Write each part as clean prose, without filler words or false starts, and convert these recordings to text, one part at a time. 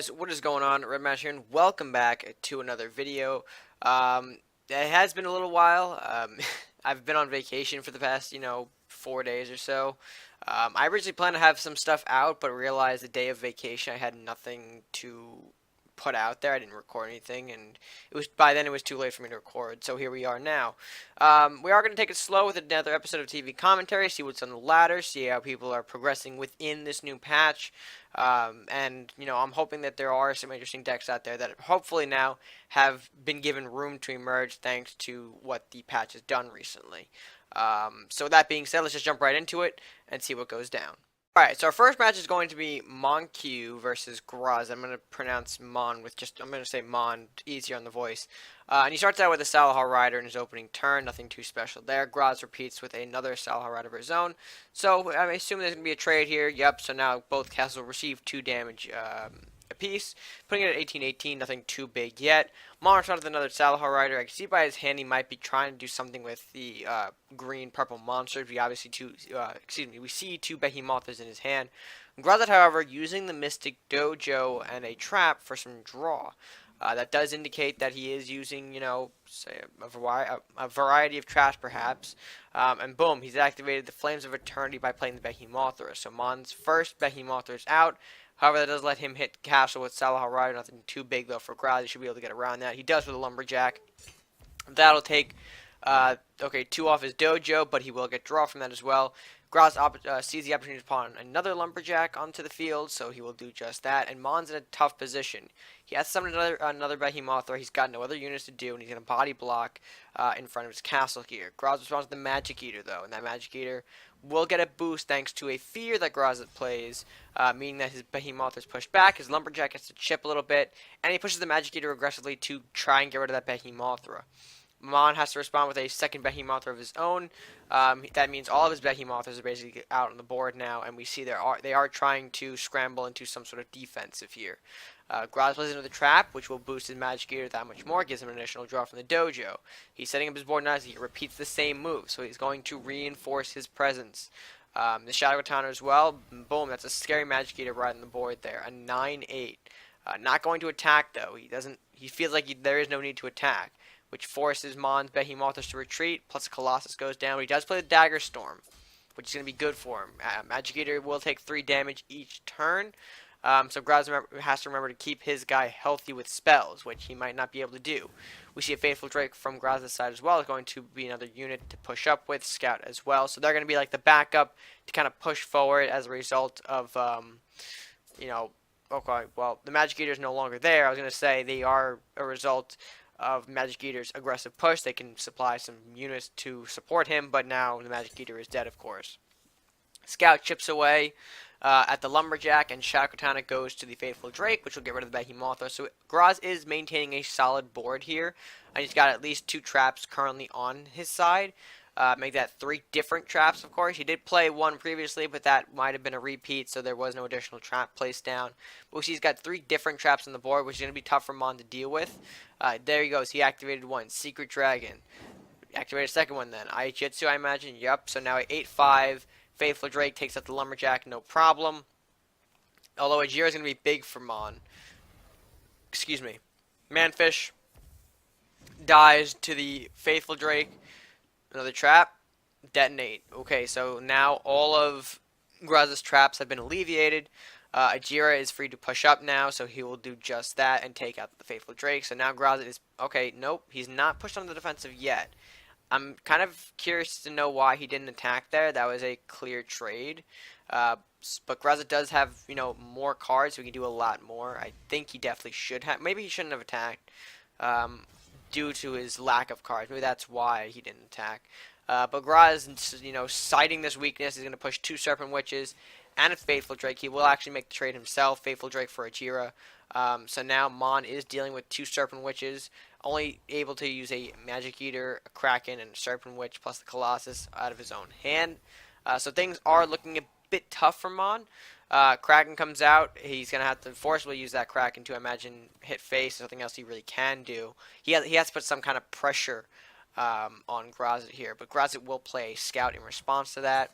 guys, what is going on? Red Mash here, and welcome back to another video. It has been a little while. I've been on vacation for the past, 4 days or so. I originally planned to have some stuff out, but realized the day of vacation I had nothing to put out there. I didn't record anything, and by then it was too late for me to record. So here we are now. We are going to take it slow with another episode of TV commentary, see what's on the ladder, see how people are progressing within this new patch. And I'm hoping that there are some interesting decks out there that hopefully now have been given room to emerge thanks to what the patch has done recently. So that being said, let's just jump right into it and see what goes down. Alright, so our first match is going to be monquey versus Grazzit. I'm going to pronounce Mon with I'm going to say Mon, easier on the voice. And he starts out with a Salahar Rider in his opening turn, nothing too special there. Grazzit repeats with another Salahar Rider of his own. So I assume there's going to be a trade here. Yep, so now both castles will receive 2 damage apiece. Putting it at 18-18, nothing too big yet. Mon starts with another Salahar Rider. I can see by his hand he might be trying to do something with the green-purple monsters. We obviously we see 2 Behemoths in his hand. Grazzit, however, using the Mystic Dojo and a trap for some draw. That does indicate that he is using, say a variety of traps, perhaps. And boom, he's activated the Flames of Eternity by playing the Behemothra. So Mon's first Behemothra is out. However, that does let him hit Castle with Salahar Rider. Nothing too big, though, for Grazzit. He should be able to get around that. He does with a Lumberjack. That'll take, 2 off his Dojo, but he will get draw from that as well. Grazzit sees the opportunity to pawn another Lumberjack onto the field, so he will do just that. And Mon's in a tough position. He has summoned another Behemothra. He's got no other units to do, and he's going to body block in front of his castle here. Grazzit responds to the Magic Eater, though, and that Magic Eater will get a boost thanks to a fear that Grazzit plays, meaning that his Behemoth is pushed back, his Lumberjack gets to chip a little bit, and he pushes the Magic Eater aggressively to try and get rid of that Behemothra. Mon has to respond with a second Behemothra of his own. That means all of his Behemothras are basically out on the board now, and we see they are trying to scramble into some sort of defensive here. Grazzit plays into the trap, which will boost his Magic Eater that much more, gives him an additional draw from the Dojo. He's setting up his board now as he repeats the same move, so he's going to reinforce his presence. The Shadow Katana as well, boom, that's a scary Magic Eater right on the board there, a 9-8. Not going to attack, though. He feels like there is no need to attack, which forces Mon's Behemoths to retreat, plus Colossus goes down. But he does play the Dagger Storm, which is going to be good for him. Magic Eater will take 3 damage each turn. So Grazzit has to remember to keep his guy healthy with spells, which he might not be able to do. We see a Faithful Drake from Grazzit's side as well. It's going to be another unit to push up with, Scout as well. So they're going to be like the backup to kind of push forward as a result of, okay, well, the Magic Eater is no longer there. I was going to say they are a result of Magic Eater's aggressive push. They can supply some units to support him, but now the Magic Eater is dead, of course. Scout chips away at the Lumberjack, and Shadow Katana goes to the Faithful Drake, which will get rid of the Behemothra. So Grazzit is maintaining a solid board here, and he's got at least 2 traps currently on his side. Make that 3 different traps, of course. He did play 1 previously, but that might have been a repeat, so there was no additional trap placed down. But we see he's got 3 different traps on the board, which is going to be tough for Mon to deal with. There he goes. He activated 1. Secret Dragon. Activated a second one then. Aijitsu, I imagine. Yep. So now at 8-5. Faithful Drake takes out the Lumberjack, no problem. Although Ajira is going to be big for Mon. Excuse me. Manfish dies to the Faithful Drake. Another trap. Detonate. Okay, so now all of Grazzit's traps have been alleviated. Ajira is free to push up now, so he will do just that and take out the Faithful Drake. So now Grazzit is... Okay, nope. He's not pushed on the defensive yet. I'm kind of curious to know why he didn't attack there. That was a clear trade. But Grazzit does have, more cards, so he can do a lot more. I think he definitely should have. Maybe he shouldn't have attacked due to his lack of cards. Maybe that's why he didn't attack. But Grazzit, citing this weakness, he's going to push 2 Serpent Witches and a Faithful Drake. He will actually make the trade himself, Faithful Drake for Ajira. So now Mon is dealing with 2 Serpent Witches, only able to use a Magic Eater, a Kraken, and a Serpent Witch, plus the Colossus out of his own hand. So things are looking a bit tough for Mon. Kraken comes out. He's going to have to forcibly use that Kraken to, I imagine, hit face. Nothing else he really can do. He has to put some kind of pressure on Grazzit here. But Grazzit will play Scout in response to that,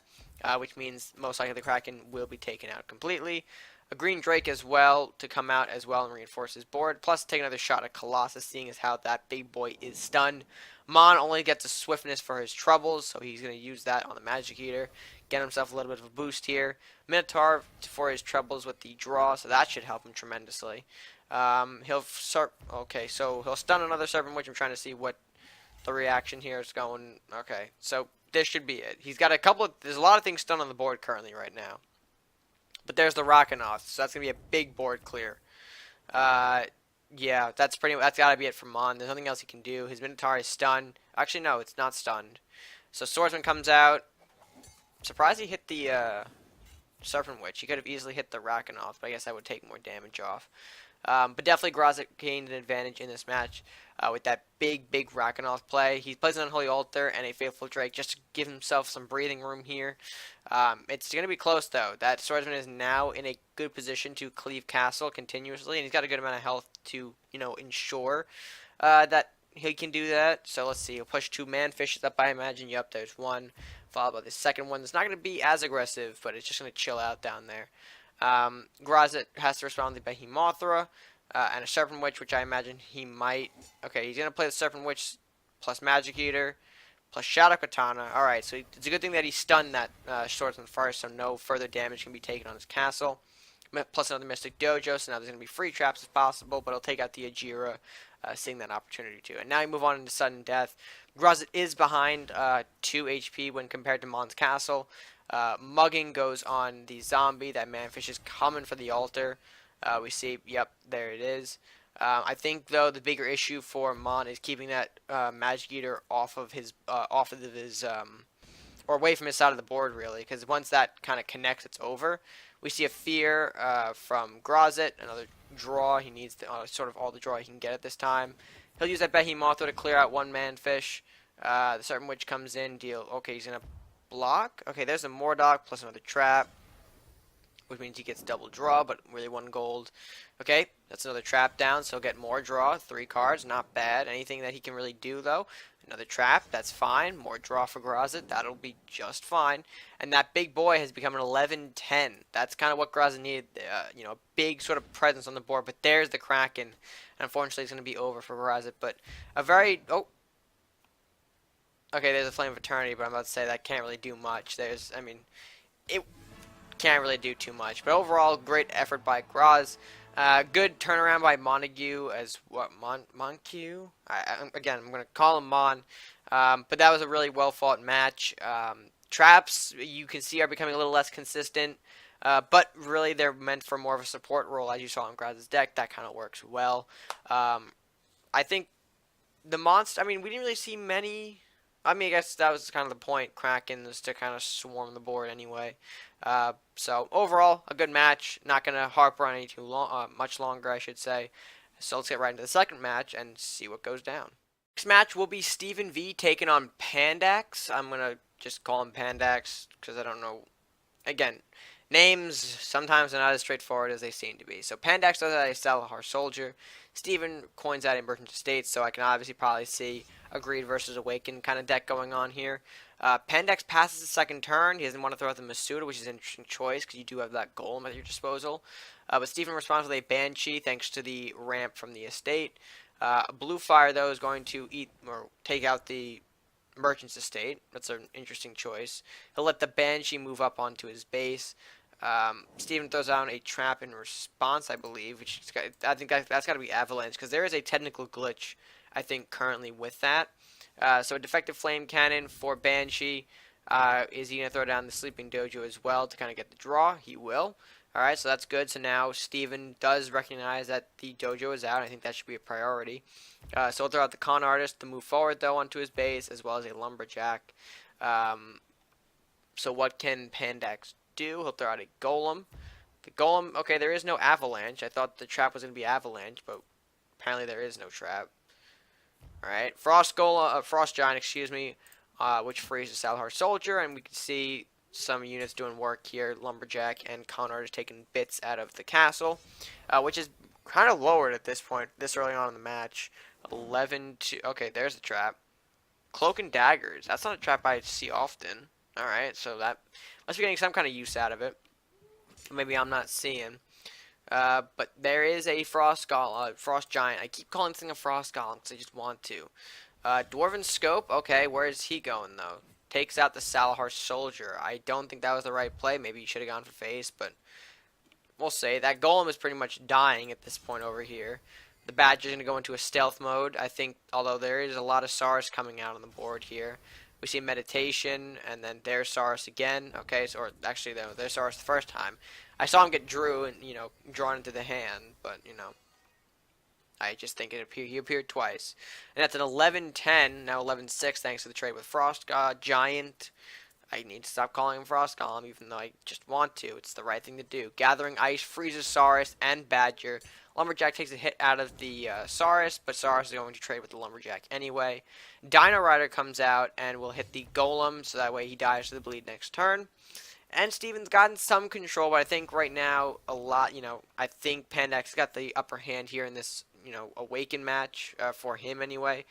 which means most likely the Kraken will be taken out completely. a green Drake as well to come out as well and reinforce his board. Plus take another shot at Colossus, seeing as how that big boy is stunned. Mon only gets a swiftness for his troubles, so he's going to use that on the Magic Eater. Get himself a little bit of a boost here. Minotaur for his troubles with the draw, so that should help him tremendously. He'll start. Okay, so he'll stun another Serpent Witch. I'm trying to see what the reaction here is going. Okay, so this should be it. He's got a couple of. There's a lot of things stunned on the board currently right now. But there's the Rockonoth, so that's gonna be a big board clear. Yeah, that's gotta be it for Mon. There's nothing else he can do. His Minotaur is stunned. Actually, no, it's not stunned. So Swordsman comes out. Surprised he hit the Serpent Witch. He could have easily hit the Rockonoth, but I guess that would take more damage off. But definitely Grazzit gained an advantage in this match with that big Rockonoth play. He plays an Unholy Altar and a Faithful Drake just to give himself some breathing room here. It's going to be close, though. That Swordsman is now in a good position to cleave Castle continuously, and he's got a good amount of health to, ensure that he can do that. So let's see. He'll push 2 Man-Fishes up, I imagine. Yep, there's one. Followed by the second one. It's not going to be as aggressive, but it's just going to chill out down there. Grazzit has to respond to the Behemothra and a Serpent Witch, which I imagine he might. Okay, he's going to play the Serpent Witch plus Magic Eater plus Shadow Katana. Alright, so it's a good thing that he stunned that Swordsman first, so no further damage can be taken on his castle. Plus another Mystic Dojo, so now there's going to be free traps if possible, but he'll take out the Ajira, seeing that opportunity too. And now you move on into Sudden Death. Grazzit is behind 2 HP when compared to Mon's Castle. Mugging goes on the zombie. That Manfish is coming for the altar. We see, yep, there it is. I think though the bigger issue for Mon is keeping that Magic Eater off of his or away from his side of the board, really, because once that kind of connects, it's over. We see a Fear from Grazzit, another draw. He needs sort of all the draw he can get at this time. He'll use that Behemothra to clear out 1 Manfish. The Serpent Witch comes in, deal. Okay, he's gonna block. Okay, there's a Mordok plus another trap, which means he gets double draw, but really 1 gold. Okay, that's another trap down, so he'll get more draw. 3 cards, not bad. Anything that he can really do, though. Another trap, that's fine. More draw for Grazzit, that'll be just fine. And that big boy has become an 11-10. That's kind of what Grazzit needed, a big sort of presence on the board. But there's the Kraken. And unfortunately, it's going to be over for Grazzit. But a very... Oh. Okay, there's a Flame of Eternity, but I'm about to say that can't really do much. It can't really do too much. But overall, great effort by Graz. Good turnaround by Montague as what? Monquey? Again, I'm going to call him Mon. But that was a really well-fought match. Traps, you can see, are becoming a little less consistent. But really, they're meant for more of a support role, as you saw in Graz's deck. That kind of works well. I think the monster... we didn't really see many... I guess that was kind of the point. Kraken was to kind of swarm the board anyway. So overall, a good match. Not going to harp on any too long, much longer, I should say. So let's get right into the second match and see what goes down. Next match will be stevenv taking on Pandax. I'm going to just call him Pandax because I don't know. Again, names sometimes are not as straightforward as they seem to be. So Pandax does that a Salahar Soldier. Steven coins out a Merchant Estate, so I can obviously probably see a Greed versus Awaken kind of deck going on here. Pandax passes the second turn. He doesn't want to throw out the Masuda, which is an interesting choice because you do have that Golem at your disposal. But Steven responds with a Banshee thanks to the ramp from the estate. Blue Fire, though, is going to eat or take out the Merchant's Estate. That's an interesting choice. He'll let the Banshee move up onto his base. Steven throws down a trap in response, I believe, which I think that's got to be Avalanche because there is a technical glitch, I think, currently with that. So a defective flame cannon for Banshee. Is he going to throw down the Sleeping Dojo as well to kind of get the draw? He will. Alright, so that's good. So now Steven does recognize that the Dojo is out. I think that should be a priority. So he'll throw out the Con Artist to move forward, though, onto his base, as well as a Lumberjack. So what can Pandax do? He'll throw out a Golem. The Golem, okay, there is no Avalanche. I thought the trap was going to be Avalanche, but apparently there is no trap. Alright, Frost Giant, excuse me, which frees the Salahar Soldier, and we can see some units doing work here. Lumberjack and Con Artist taking bits out of the castle, which is kind of lowered at this point, this early on in the match. 11 to, okay, there's the trap. Cloak and Daggers, that's not a trap I see often. Alright, so that must be getting some kind of use out of it. Maybe I'm not seeing. But there is a Frost Giant. I keep calling this thing a Frost Golem because I just want to. Dwarven Scope, okay, where is he going though? Takes out the Salahar Soldier. I don't think that was the right play. Maybe you should have gone for face, but we'll say. That Golem is pretty much dying at this point over here. The Badger's going to go into a stealth mode, I think, although there is a lot of Saurus coming out on the board here. We see Meditation, and then there's Saurus again. Okay, so, or actually, no, there's Saurus the first time. I saw him get drew and, drawn into the hand, but, I just think he appeared twice. And that's an 11-10, now 11-6 thanks to the trade with Frost God, Giant. I need to stop calling him Frost Golem, even though I just want to. It's the right thing to do. Gathering Ice freezes Saurus and Badger. Lumberjack takes a hit out of the Saurus, but Saurus is going to trade with the Lumberjack anyway. Dino Rider comes out and will hit the Golem, so that way he dies to the bleed next turn. And Steven's gotten some control, but I think right now a lot, I think Pandax got the upper hand here in this, Awaken match for him anyway.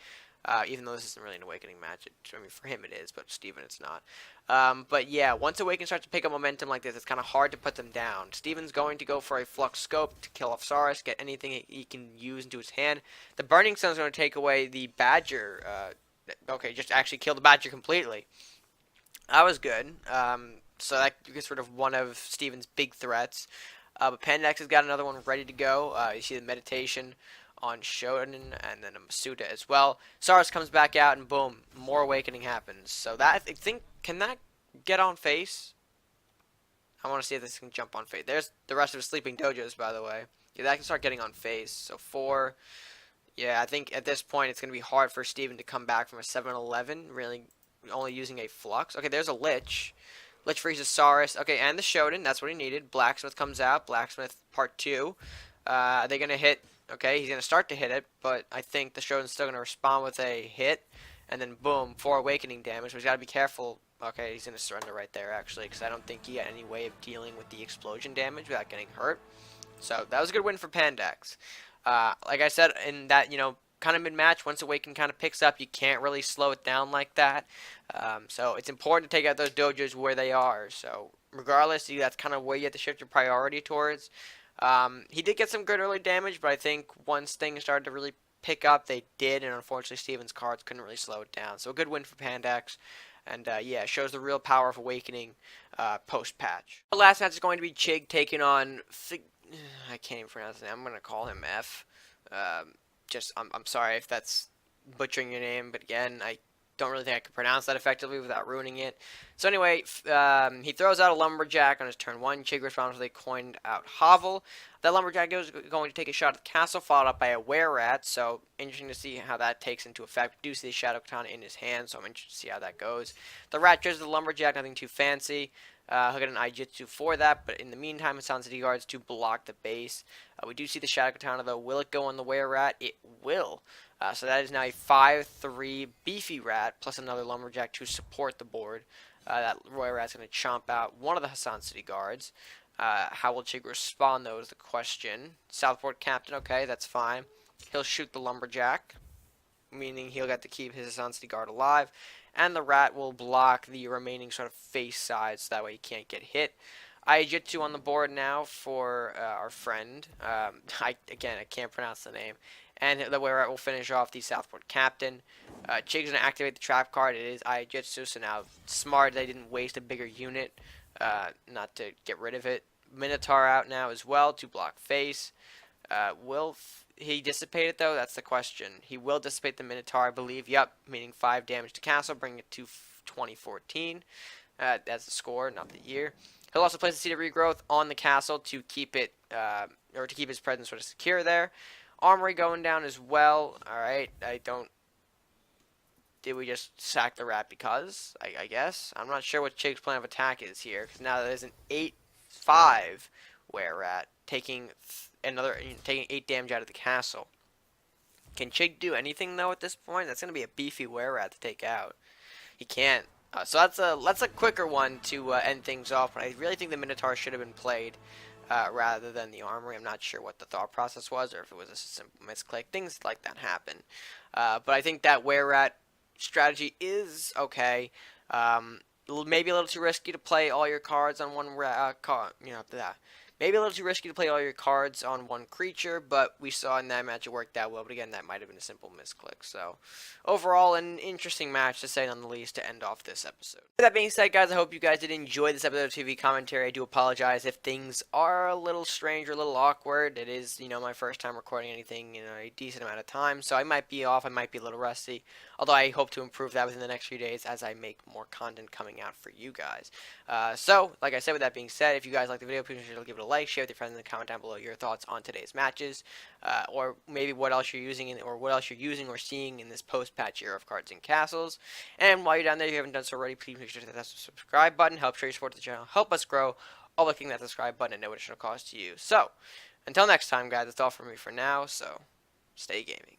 Even though this isn't really an Awakening match. I mean, for him it is, but Steven it's not. But yeah, once Awaken starts to pick up momentum like this, it's kind of hard to put them down. Steven's going to go for a Flux Scope to kill off Saurus, get anything he can use into his hand. The Burning Sun's going to take away the Badger. Okay, just actually kill the Badger completely. That was good. So that gets rid of one of Steven's big threats. But Pandax has got another one ready to go. You see the Meditation on Shonen and then a Masuda as well. Saurus comes back out and boom, more Awakening happens. So that, I think, can that get on face? I want to see if this can jump on face. There's the rest of the Sleeping Dojos, by the way. Yeah, that can start getting on face. So 4. Yeah, I think at this point it's going to be hard for Steven to come back from a 7-11, really only using a Flux. Okay, there's a Lich. Lich freezes Saurus. Okay, and the Shonen, that's what he needed. Blacksmith comes out. Blacksmith part 2. Are they going to hit? Okay, he's going to start to hit it, but I think the Shoten's still going to respond with a hit, and then boom, 4 Awakening damage. So he's got to be careful. Okay, he's going to surrender right there, actually, because I don't think he had any way of dealing with the explosion damage without getting hurt. So that was a good win for Pandax. Like I said, in that, kind of mid-match, once Awaken kind of picks up, you can't really slow it down like that. So it's important to take out those dojos where they are. So regardless, that's kind of where you have to shift your priority towards. He did get some good early damage, but I think once things started to really pick up, they did, and unfortunately Steven's cards couldn't really slow it down. So a good win for Pandax, and yeah, shows the real power of Awakening post-patch. The last match is going to be Chig taking on I can't even pronounce his name. I'm going to call him F. I'm sorry if that's butchering your name, but again, I don't really think I can pronounce that effectively without ruining it. So anyway, he throws out a Lumberjack on his turn 1. Chig responds with a coined out Hovel. That Lumberjack is going to take a shot at the castle, followed up by a Were-Rat, so interesting to see how that takes into effect. We do see the Shadow Katana in his hand, so I'm interested to see how that goes. The Rat judges the Lumberjack, nothing too fancy. He'll get an Ijitsu for that, but in the meantime, Hassan City Guards to block the base. We do see the Shadow Katana, though. Will it go on the Were-Rat? It will. So that is now a 5-3 beefy rat, plus another Lumberjack to support the board. That Were-Rat's going to chomp out one of the Hassan City Guards. How will Chig respond, though, is the question. Southport Captain, okay, that's fine. He'll shoot the Lumberjack, meaning he'll get to keep his Hassan City Guard alive. And the Rat will block the remaining sort of face sides, so that way he can't get hit. Ijitsu on the board now for our friend. I can't pronounce the name. And the Were-Rat will finish off the Southport Captain. Chig's going to activate the trap card. It is Ijitsu, so now smart they didn't waste a bigger unit not to get rid of it. Minotaur out now as well to block face. Will he dissipate it, though? That's the question. He will dissipate the Minotaur, I believe. Yep, meaning 5 damage to castle, bring it to 2014. That's the score, not the year. He'll also place the Seed of Regrowth on the castle to keep it, or to keep his presence sort of secure there. Armory going down as well. Alright, did we just sack the Rat because? I guess. I'm not sure what Chig's plan of attack is here, because now there's an 8-5 Were-Rat taking 8 damage out of the castle. Can Chig do anything, though, at this point? That's going to be a beefy Were-Rat to take out. He can't. So that's a quicker one to end things off, but I really think the Minotaur should have been played rather than the Armory. I'm not sure what the thought process was, or if it was a simple misclick. Things like that happen. But I think that Were-Rat strategy is okay. Maybe a little too risky to play all your cards on one card. Maybe a little too risky to play all your cards on one creature, but we saw in that match it worked out well. But again, that might have been a simple misclick. So overall, an interesting match to say none the least to end off this episode. With that being said, guys, I hope you guys did enjoy this episode of TV commentary. I do apologize if things are a little strange or a little awkward. It is, my first time recording anything in a decent amount of time, so I might be off, I might be a little rusty, although I hope to improve that within the next few days as I make more content coming out for you guys. So, like I said, with that being said, if you guys like the video, please make sure to give it a like, share with your friends, and comment down below your thoughts on today's matches, or maybe what else you're using, or what else you're using or seeing in this post-patch era of Cards and Castles. And while you're down there, if you haven't done so already, please make sure to hit that subscribe button. Help show your support to the channel, help us grow, all by clicking that subscribe button at no additional cost to you. So, until next time, guys, that's all from me for now, so stay gaming.